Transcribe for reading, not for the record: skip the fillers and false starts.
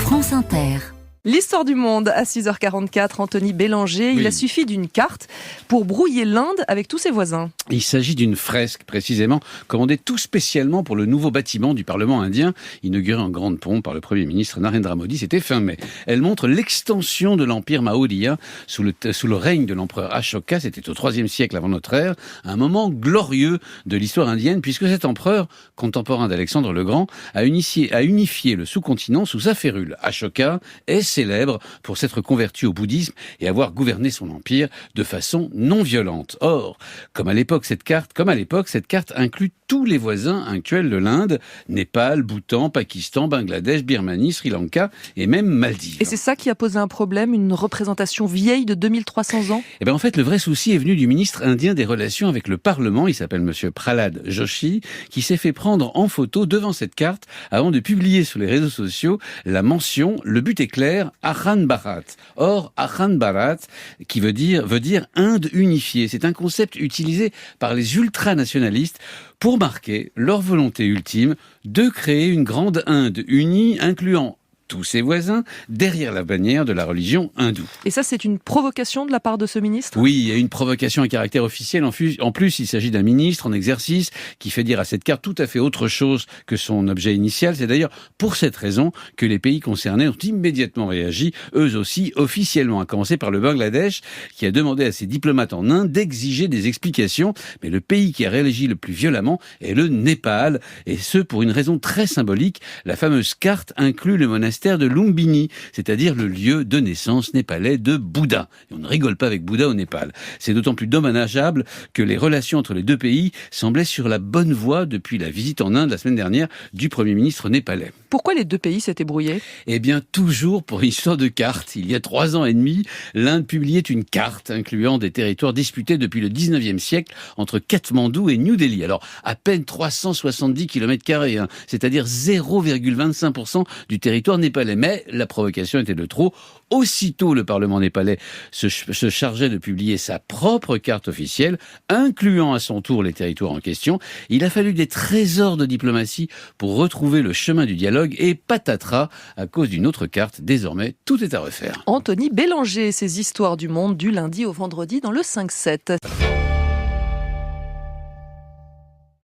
France Inter. L'histoire du monde à 6h44, Anthony Bélanger. Il a suffi d'une carte pour brouiller l'Inde avec tous ses voisins. Il s'agit d'une fresque, précisément, commandée tout spécialement pour le nouveau bâtiment du Parlement indien, inauguré en grande pompe par le Premier ministre Narendra Modi. C'était fin mai. Elle montre l'extension de l'empire maurya sous le règne de l'empereur Ashoka. C'était au IIIe siècle avant notre ère. Un moment glorieux de l'histoire indienne, puisque cet empereur, contemporain d'Alexandre le Grand, a unifié le sous-continent sous sa férule. Ashoka est célèbre pour s'être converti au bouddhisme et avoir gouverné son empire de façon non violente. Or, comme à l'époque, cette carte inclut tous les voisins actuels de l'Inde, Népal, Bhoutan, Pakistan, Bangladesh, Birmanie, Sri Lanka et même Maldives. Et c'est ça qui a posé un problème, une représentation vieille de 2300 ans ? En fait, le vrai souci est venu du ministre indien des Relations avec le Parlement, il s'appelle monsieur Prahlad Joshi, qui s'est fait prendre en photo devant cette carte avant de publier sur les réseaux sociaux la mention « Le but est clair, Akhan Bharat ». Or, Akhan Bharat, qui veut dire Inde unifiée, c'est un concept utilisé par les ultranationalistes pour marquer leur volonté ultime de créer une grande Inde unie, incluant tous ses voisins, derrière la bannière de la religion hindoue. Et ça, c'est une provocation de la part de ce ministre ? Oui, il y a une provocation à caractère officiel. En plus, il s'agit d'un ministre en exercice qui fait dire à cette carte tout à fait autre chose que son objet initial. C'est d'ailleurs pour cette raison que les pays concernés ont immédiatement réagi, eux aussi, officiellement, à commencer par le Bangladesh, qui a demandé à ses diplomates en Inde d'exiger des explications. Mais le pays qui a réagi le plus violemment est le Népal, et ce pour une raison très symbolique. La fameuse carte inclut le monastère de Lumbini, c'est-à-dire le lieu de naissance népalais de Bouddha. Et on ne rigole pas avec Bouddha au Népal. C'est d'autant plus dommageable que les relations entre les deux pays semblaient sur la bonne voie depuis la visite en Inde la semaine dernière du Premier ministre népalais. Pourquoi les deux pays s'étaient brouillés ? Toujours pour une histoire de carte. Il y a 3 ans et demi, l'Inde publiait une carte incluant des territoires disputés depuis le 19e siècle entre Katmandou et New Delhi. Alors, à peine 370 km², c'est-à-dire 0,25% du territoire népalais. Mais la provocation était de trop. Aussitôt, le Parlement népalais se chargeait de publier sa propre carte officielle, incluant à son tour les territoires en question. Il a fallu des trésors de diplomatie pour retrouver le chemin du dialogue et patatras, à cause d'une autre carte, désormais, tout est à refaire. Anthony Bélanger, ses histoires du monde du lundi au vendredi dans le 5-7.